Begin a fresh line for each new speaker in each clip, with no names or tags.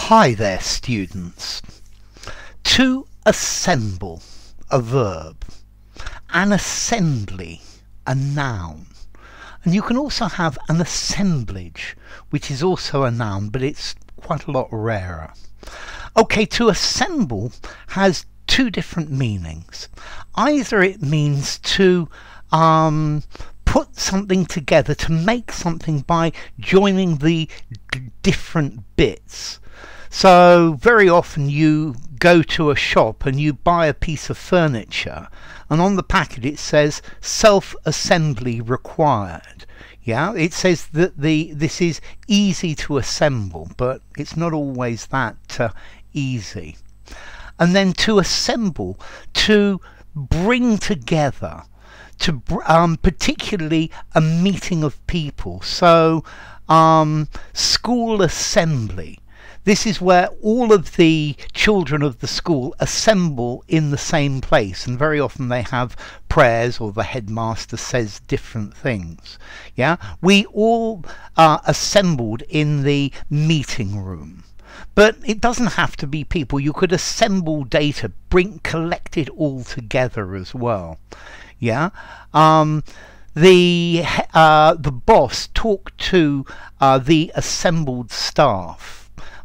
Hi there, students. To assemble, a verb. An assembly, a noun. And you can also have an assemblage, which is also a noun, but it's quite a lot rarer. Okay, to assemble has two different meanings. Either it means to put something together, to make something by joining the different bits. So very often you go to a shop and you buy a piece of furniture, and on the packet it says self-assembly required. Yeah, it says that this is easy to assemble, but it's not always that easy. And then to assemble, to bring together, to particularly a meeting of people. So school assembly. This is where all of the children of the school assemble in the same place, and very often they have prayers or the headmaster says different things. Yeah, we all are assembled in the meeting room. But it doesn't have to be people. You could assemble data, collect it all together as well. Yeah. The boss talked to the assembled staff.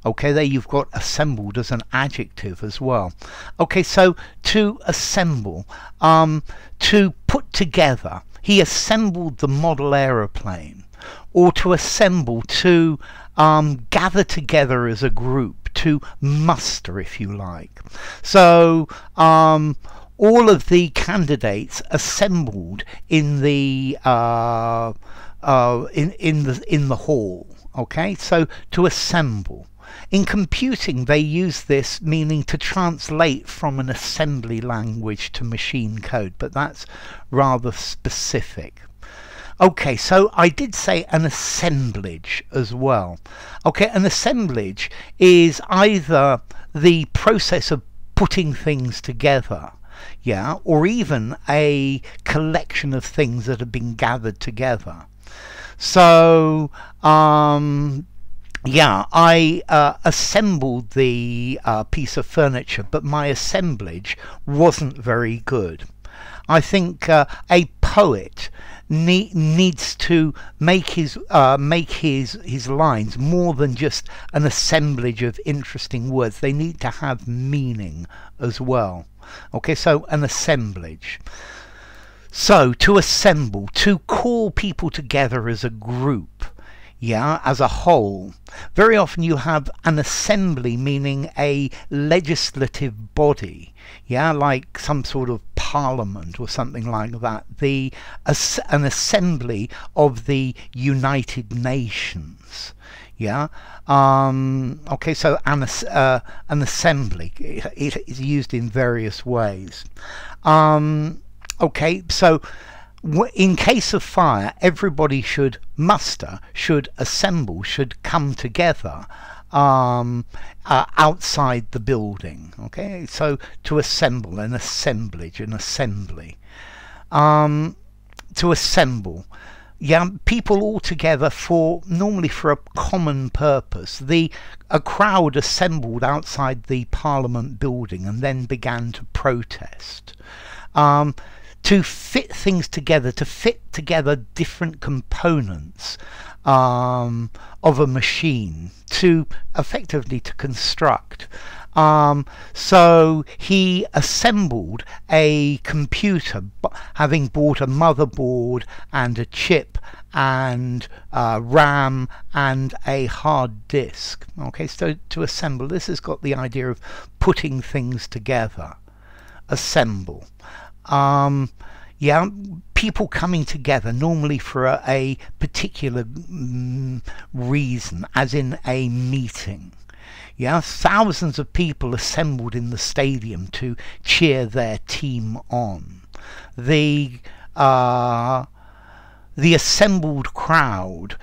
Okay, there you've got assembled as an adjective as well. Okay, so to assemble, to put together. He assembled the model aeroplane. Or to assemble, to gather together as a group, to muster, if you like. So all of the candidates assembled in the in the hall. Okay, so to assemble. In computing, they use this meaning to translate from an assembly language to machine code, but that's rather specific. Okay, so I did say an assemblage as well. Okay, an assemblage is either the process of putting things together, yeah, or even a collection of things that have been gathered together. So yeah, I assembled the piece of furniture, but my assemblage wasn't very good. I think a poet needs to make his lines more than just an assemblage of interesting words. They need to have meaning as well. Okay, so an assemblage. So to assemble, to call people together as a group. Yeah, as a whole. Very often you have an assembly, meaning a legislative body, yeah, like some sort of parliament or something like that. An assembly of the United Nations. Yeah. Okay, so an assembly, it is used in various ways. Okay, so in case of fire, everybody should muster, should assemble, should come together outside the building. Okay, so to assemble, an assemblage, an assembly. To assemble, yeah, people all together normally for a common purpose. A crowd assembled outside the Parliament building and then began to protest. To fit things together, to fit together different components of a machine, to effectively to construct. So he assembled a computer, having bought a motherboard and a chip and RAM and a hard disk. Okay, so to assemble, this has got the idea of putting things together. Assemble. Yeah, people coming together normally for a particular reason, as in a meeting. Yeah, thousands of people assembled in the stadium to cheer their team on. The assembled crowd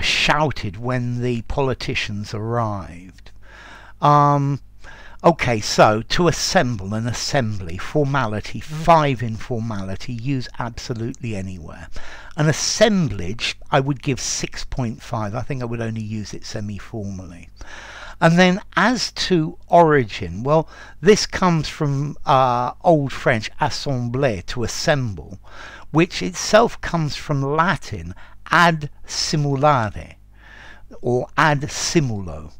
shouted when the politicians arrived. Okay, so to assemble, an assembly, formality, 5 in formality, use absolutely anywhere. An assemblage, I would give 6.5. I think I would only use it semi-formally. And then as to origin, well, this comes from Old French assemblage, to assemble, which itself comes from Latin ad simulare, or ad simulo.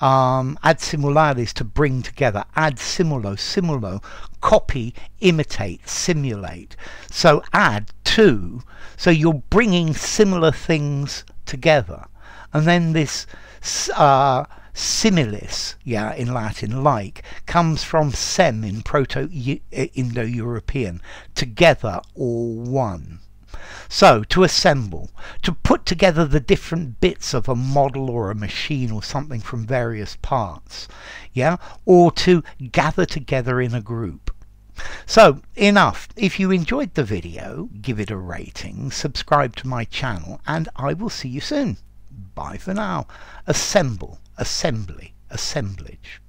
Ad simulare is to bring together. Ad simulo, simulo, copy, imitate, simulate. So add to, so you're bringing similar things together. And then this similis, in Latin, like, comes from sem in Proto-Indo-European, together or one. So, to assemble, to put together the different bits of a model or a machine or something from various parts, or to gather together in a group. So, enough. If you enjoyed the video, give it a rating, subscribe to my channel, and I will see you soon. Bye for now. Assemble, assembly, assemblage.